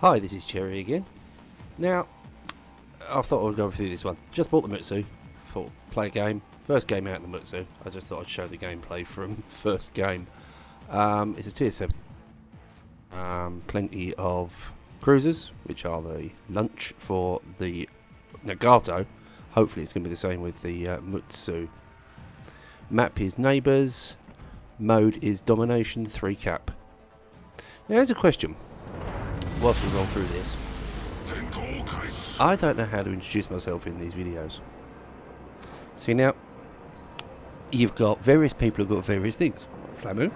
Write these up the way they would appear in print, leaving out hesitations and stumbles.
Hi, this is Cherry again. Now, I thought I'd go through this one. Just bought the Mutsu. Thought, play a game. First game out in the Mutsu. I just thought I'd show the gameplay from first game. It's a tier 7. Plenty of cruisers, which are the lunch for the Nagato. Hopefully it's going to be the same with the Mutsu. Map is neighbours. Mode is domination 3 cap. Now here's a question. Whilst we roll through this, I don't know how to introduce myself in these videos. See now, you've got various people who've got various things. Flamu,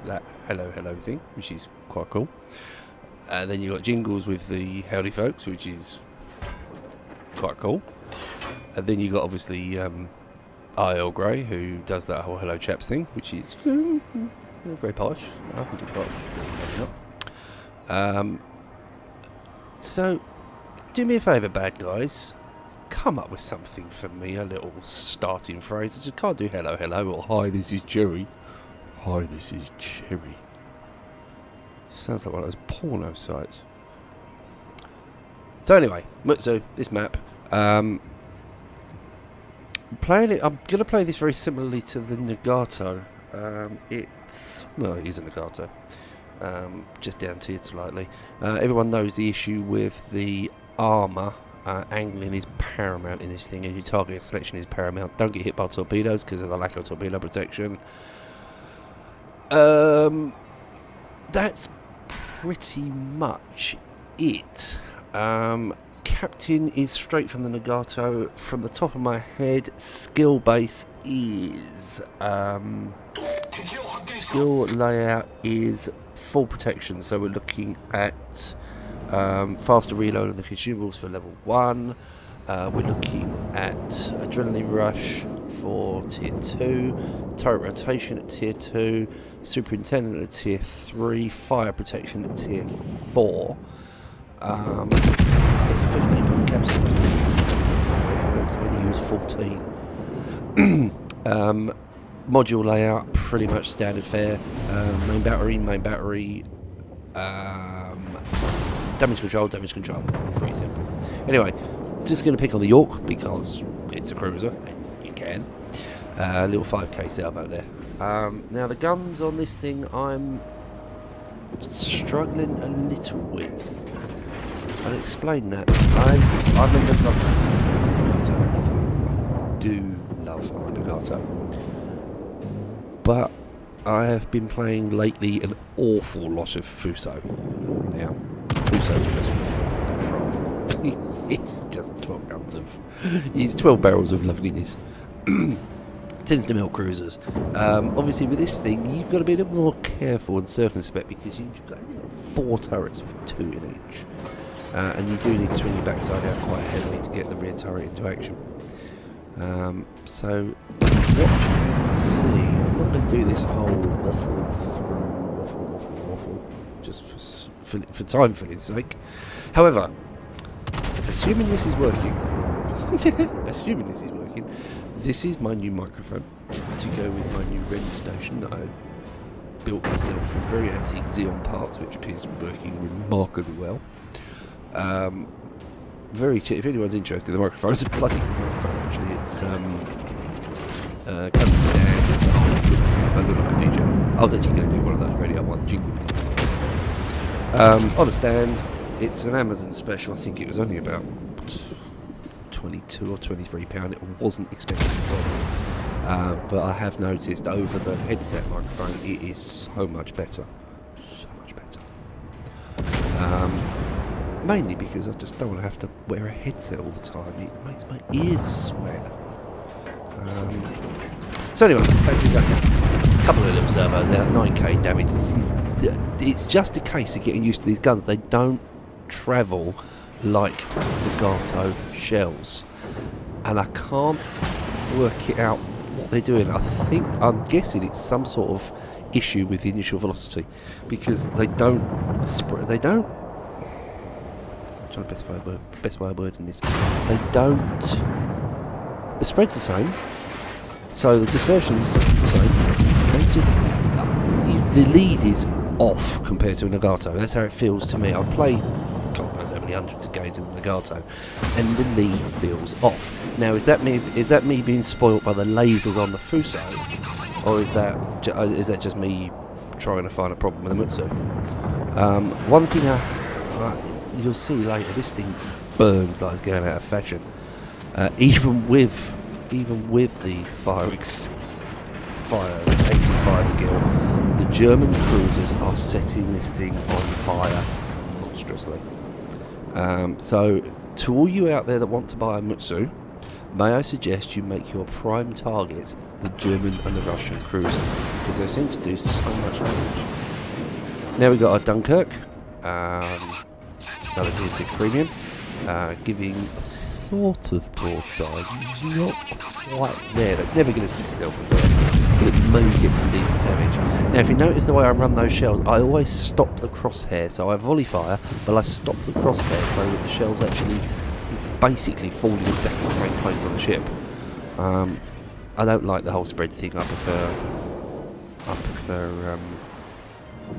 that hello thing, which is quite cool. Then you've got Jingles with the howdy folks, which is quite cool. And then you've got obviously Earl Grey, who does that whole hello chaps thing, which is very posh. I think it's posh, maybe not. So, do me a favour, bad guys. Come up with something for me, a little starting phrase. I just can't do hello or hi, this is Jerry. Hi, this is Cherry. Sounds like one of those porno sites. So anyway, Mutsu, this map. Playing it, I'm going to play this very similarly to the Nagato. It is a Nagato. Just down tiered slightly. Everyone knows the issue with the armour. Angling is paramount in this thing, and your target selection is paramount. Don't get hit by torpedoes because of the lack of torpedo protection. That's pretty much it. Captain is straight from the Nagato. From the top of my head, skill base is skill layout is full protection, so we're looking at faster reload of the consumables for level 1. We're looking at adrenaline rush for tier 2, turret rotation at tier 2, superintendent at tier 3, fire protection at tier 4. There's a 15-point capsule to something somewhere. Let's really use 14. Module layout, pretty much standard fare. Main battery, damage control, pretty simple. Anyway, just going to pick on the York because it's a cruiser, and you can. Little 5k salvo there. Now the guns on this thing I'm struggling a little with. I'll explain that. I'm a Nagato lover. I do love my Nagato. But I have been playing lately an awful lot of Fuso. Now, Fuso's just control. It's just 12 guns of... It's 12 barrels of loveliness. Tends to melt cruisers. Obviously with this thing, you've got to be a little more careful and circumspect because you've got 4 turrets with 2 in each. And you do need to swing your backside out quite heavily to get the rear turret into action. So, watch and see. I'm not going to do this whole waffle just for time filling's sake. However, assuming this is working, this is my new microphone to go with my new ready station that I built myself from very antique Xeon parts, which appears to be working remarkably well. Very cheap. If anyone's interested, the microphone is a bloody microphone. Actually, it's coming stand. It's the whole. I look like a DJ. I was actually going to do one of those Radio 1 jingle things. On a stand, it's an Amazon special. I think it was only about £22 or £23. It wasn't expensive at all. But I have noticed over the headset microphone, it is so much better. So much better. Mainly because I just don't want to have to wear a headset all the time. It makes my ears sweat. So anyway, back to the gun. A couple of little servos out, 9k damage. It's just a case of getting used to these guns. They don't travel like Nagato shells. And I can't work it out what they're doing. I'm guessing it's some sort of issue with the initial velocity. Because they don't trying to best way of wording this. They don't. The spread's the same, so the dispersion's the same. They just the lead is off compared to a Nagato. That's how it feels to me. I play so many hundreds of games in the Nagato, and the knee feels off. Now, is that me being spoilt by the lasers on the Fuso, or is that just me trying to find a problem with the Mutsu? One thing you'll see later, this thing burns like it's going out of fashion. Even with the anti-fire skill, the German cruisers are setting this thing on fire monstrously. So, to all you out there that want to buy a Mutsu, may I suggest you make your prime targets the German and the Russian cruisers, because they seem to do so much damage. Now we've got our Dunkerque, another Tier 6 Premium, giving sort of broadside, not quite there. That's never going to citadel from there, but it may get some decent damage. Now, if you notice the way I run those shells, I always stop the crosshair, so I volley fire, but I stop the crosshair so that the shells actually basically fall in exactly the same place on the ship. I don't like the whole spread thing. I prefer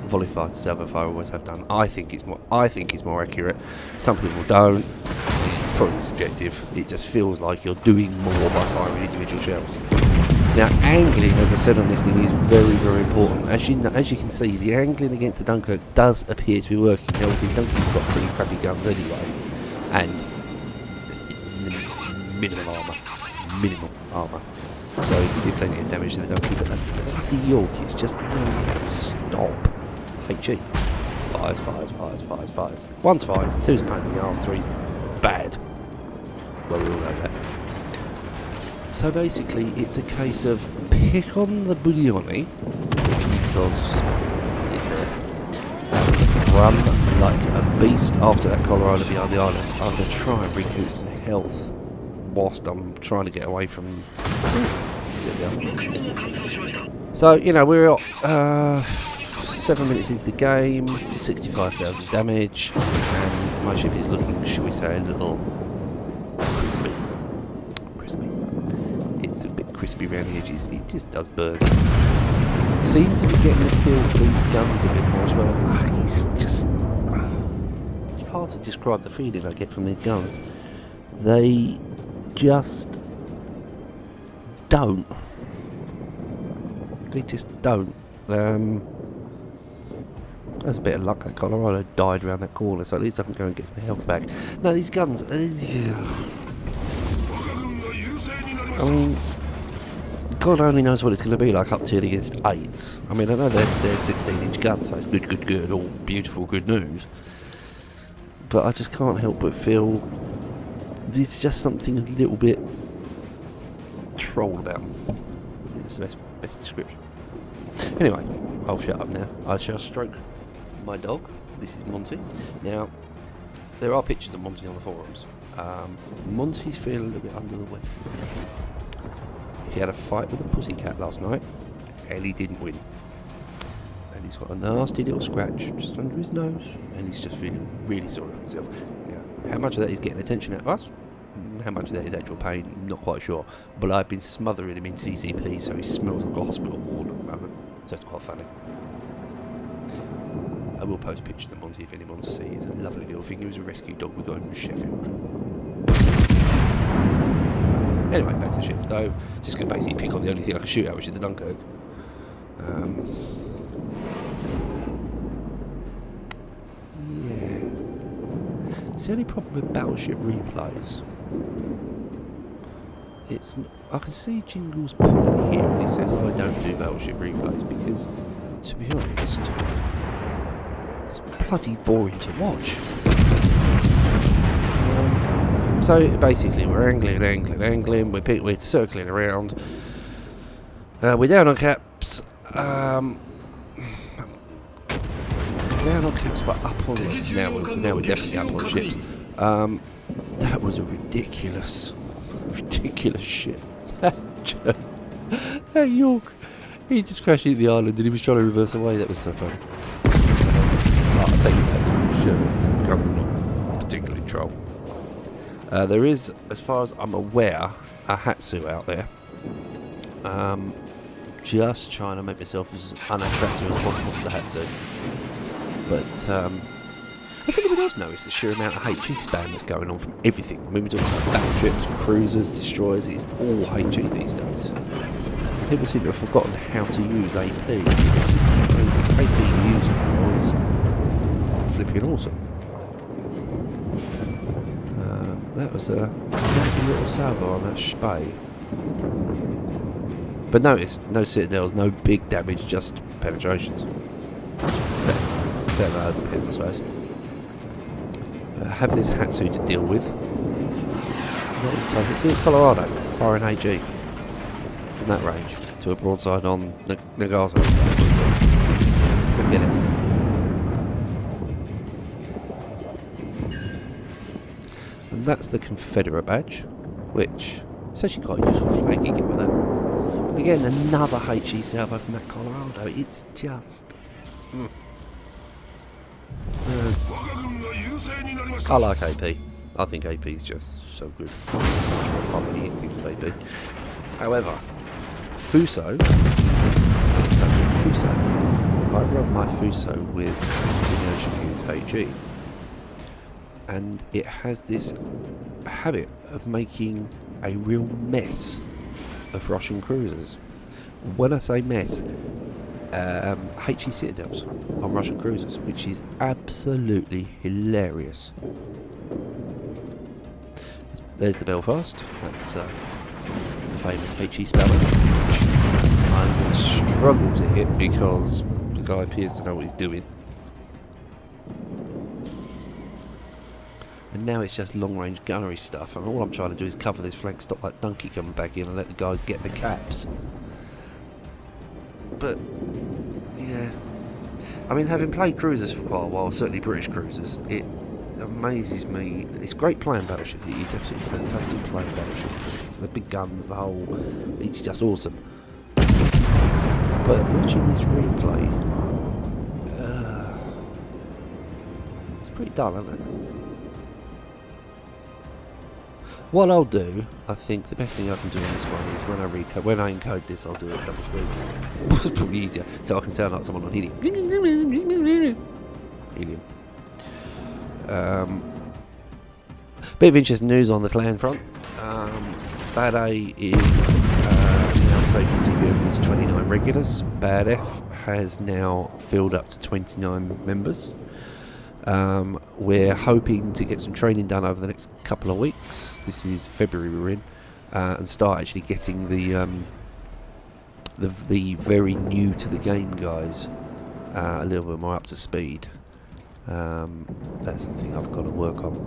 volley fire to salvo fire. Always have done. I think it's more accurate. Some people don't. It's probably subjective. It just feels like you're doing more by firing individual shells. Now, angling, as I said on this thing, is very, very important. As you can see, the angling against the Dunkerque does appear to be working. Now, obviously, Dunkerque's got pretty crappy guns anyway, and minimal armour. So you can do plenty of damage to the Dunkerque, but the bloody York is just non-stop. HE. Fires. One's fine, two's a pain in the arse, three's bad. Well, we all know that. So basically, it's a case of pick on the Buglioni, because he's there, and run like a beast after that Colorado behind the island. I'm going to try and recoup some health whilst I'm trying to get away from... So, you know, we're 7 minutes into the game, 65,000 damage, and my ship is looking, shall we say, a little crispy. It's a bit crispy around the edges. It just does burn. Seem to be getting the feel for these guns a bit more as well. It's hard to describe the feeling I get from these guns. They just don't. That's a bit of luck. That Colorado died around that corner, so at least I can go and get some health back. No, these guns. I mean, God only knows what it's going to be like up to against 8s. I mean, I know they're 16-inch guns, so it's good, all beautiful, good news. But I just can't help but feel there's just something a little bit troll about them. It's the best description. Anyway, I'll shut up now. I shall stroke my dog. This is Monty. Now, there are pictures of Monty on the forums. Monty's feeling a little bit under the weather. He had a fight with a pussycat last night, and he didn't win. And he's got a nasty little scratch just under his nose, and he's just feeling really sorry for himself. Now, how much of that is getting attention out of us? How much of that is actual pain? Not quite sure. But I've been smothering him in TCP, so he smells like a hospital ward at the moment. So it's quite funny. I will post pictures of Monty if anyone wants to see. He's a lovely little thing. He was a rescue dog we got in Sheffield. Anyway, back to the ship. So, just going to basically pick on the only thing I can shoot at, which is the Dunkerque. Yeah. It's the only problem with Battleship replays. I can see Jingle's point here when he says, "Oh, I don't do Battleship replays," because, to be honest, it's bloody boring to watch. So basically, we're angling. We're circling around. We're down on caps. Down on caps, but up on now we're definitely up on ships. That was a ridiculous shit. That York, he just crashed into the island and he was trying to reverse away. That was so funny. I'll take it back. Sure, the guns are not particularly troll. There is, as far as I'm aware, a Hatsu out there. Just trying to make myself as unattractive as possible to the Hatsu. But Has anyone else noticed the sheer amount of HE spam that's going on from everything? I mean, we're talking about battleships, cruisers, destroyers, it's all HE these days. People seem to have forgotten how to use AP. AP used now is flipping awesome. That was a nappy little salvo on that spay. But notice, no citadels, no big damage, just penetrations. Better than overheads, I suppose. Have this Hatsu to deal with. So I can see Colorado firing AG from that range to a broadside on Nagato. Forget it. And that's the Confederate badge, which is actually quite a useful flag you get with that. But again, another HE salvo from that Colorado. It's just... I like AP. I think AP is just so good. So much more fun when you hit things with AP. However, Fuso, I run my Fuso with inertia fused HE, and it has this habit of making a real mess of Russian cruisers. When I say mess, HE citadels on Russian cruisers, which is absolutely hilarious. There's the Belfast. That's the famous HE speller, which I'm going to struggle to hit because the guy appears to know what he's doing. And now it's just long-range gunnery stuff, and all I'm trying to do is cover this flank, stop that Dunkerque coming back in, and let the guys get the caps. But yeah, I mean, having played cruisers for quite a while, certainly British cruisers, it amazes me. It's great playing battleship. It's absolutely fantastic playing battleship. The big guns, the whole, it's just awesome. But watching this replay, it's pretty dull, isn't it? What I'll do, I think the best thing I can do on this one is when I encode this, I'll do it double speed. It's probably easier, so I can sound like someone on helium. Bit of interesting news on the clan front. Bad A is now safely secured with its 29 regulars. Bad F has now filled up to 29 members. We're hoping to get some training done over the next couple of weeks. This is February we're in, and start actually getting the very new to the game guys a little bit more up to speed. That's something I've got to work on.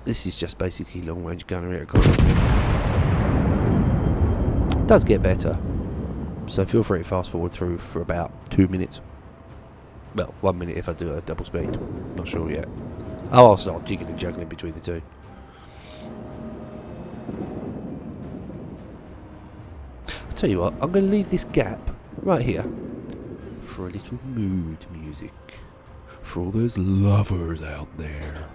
This is just basically long range gunnery at It does get better. So feel free to fast forward through for about 2 minutes. Well, 1 minute if I do a double speed. Not sure yet. Oh, I'll start jiggling and juggling between the two. I'll tell you what, I'm going to leave this gap right here for a little mood music. For all those lovers out there.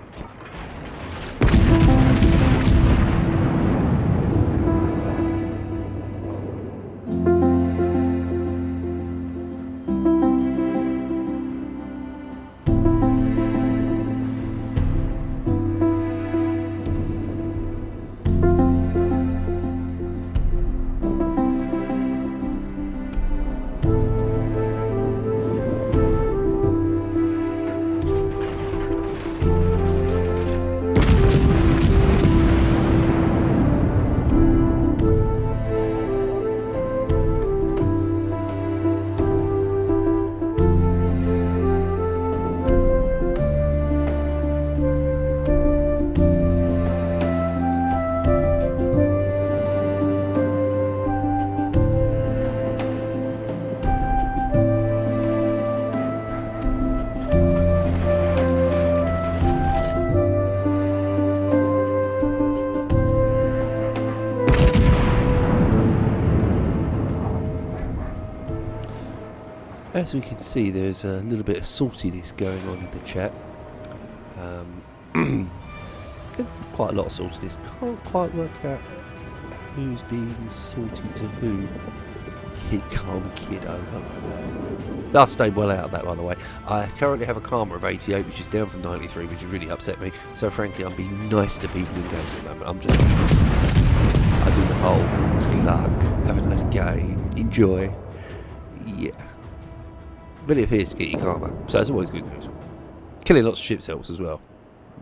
As we can see, there's a little bit of saltiness going on in the chat. Quite a lot of saltiness. Can't quite work out who's being salty to who. Keep calm, kiddo. I stayed well out of that, by the way. I currently have a karma of 88, which is down from 93, which has really upset me. So frankly, I'm being nice to people in game at the moment. I'm just... I do the whole good luck, have a nice game, enjoy. Yeah. But it appears to get you karma, so that's always good news. Killing lots of ships helps as well.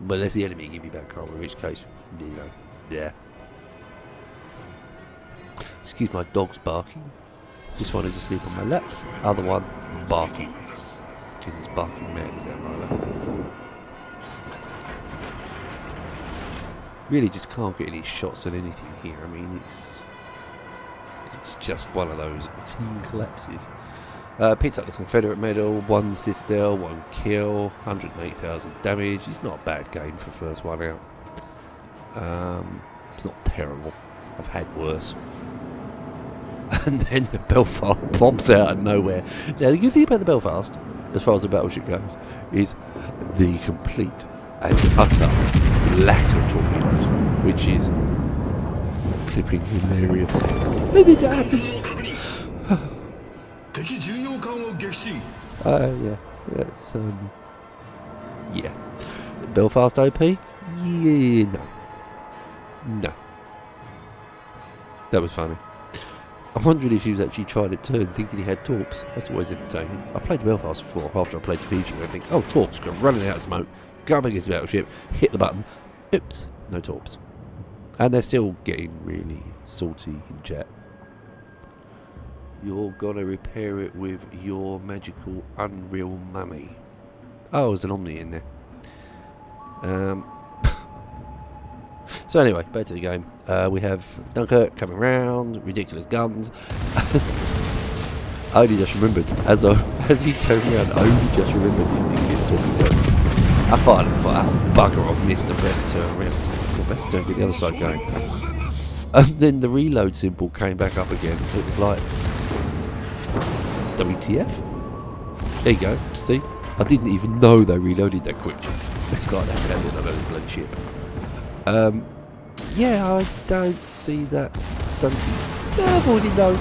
But unless the enemy give you bad karma, in which case, you know, yeah. Excuse my dog's barking. This one is asleep on my lap. Other one barking. Because it's barking mad as that mother. Really just can't get any shots on anything here. I mean, it's just one of those team collapses. Picked up the Confederate medal, 1 citadel, 1 kill, 108,000 damage. It's not a bad game for the first one out. It's not terrible. I've had worse. And then the Belfast pops out of nowhere. Now, the good thing about the Belfast, as far as the battleship goes, is the complete and utter lack of torpedoes, which is flipping hilarious. When did that happen? Yeah, that's yeah. Belfast OP? Yeah, no. That was funny. I'm wondering if he was actually trying to turn, thinking he had torps. That's always entertaining. I played Belfast before, after I played Fiji, and I think, oh, torps, go running out of smoke, go up against the battleship, hit the button, oops, no torps. And they're still getting really salty in chat. You're gonna repair it with your magical unreal money. Oh, there's an Omni in there. So anyway, back to the game. We have Dunkerque coming round, ridiculous guns. I only just remembered, as he came around, I only just remembered this thing is talking guns. I fired him, thought, oh, bugger, I've missed, I better turn around. I better turn, get the other side going. And then the reload symbol came back up again. It was like, WTF? There you go, see? I didn't even know they reloaded that quick. It's like, that's how I know this bloody ship. Yeah, I don't see that. I've already knows.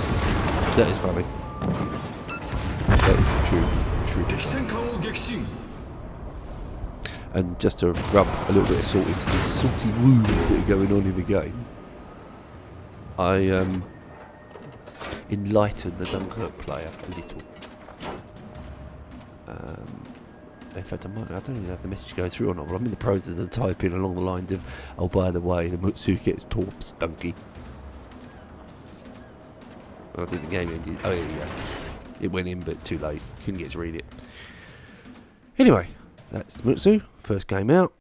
That is funny. That is true. And just to rub a little bit of salt into the salty wounds that are going on in the game, I enlighten the Dunkerque player a little. In fact, I don't even know if the message goes through or not, but I'm in the process of typing along the lines of, oh, by the way, the Mutsu gets torps, donkey. I think the game ended. Oh, yeah. It went in, but too late. Couldn't get to read it. Anyway, that's the Mutsu. First game out.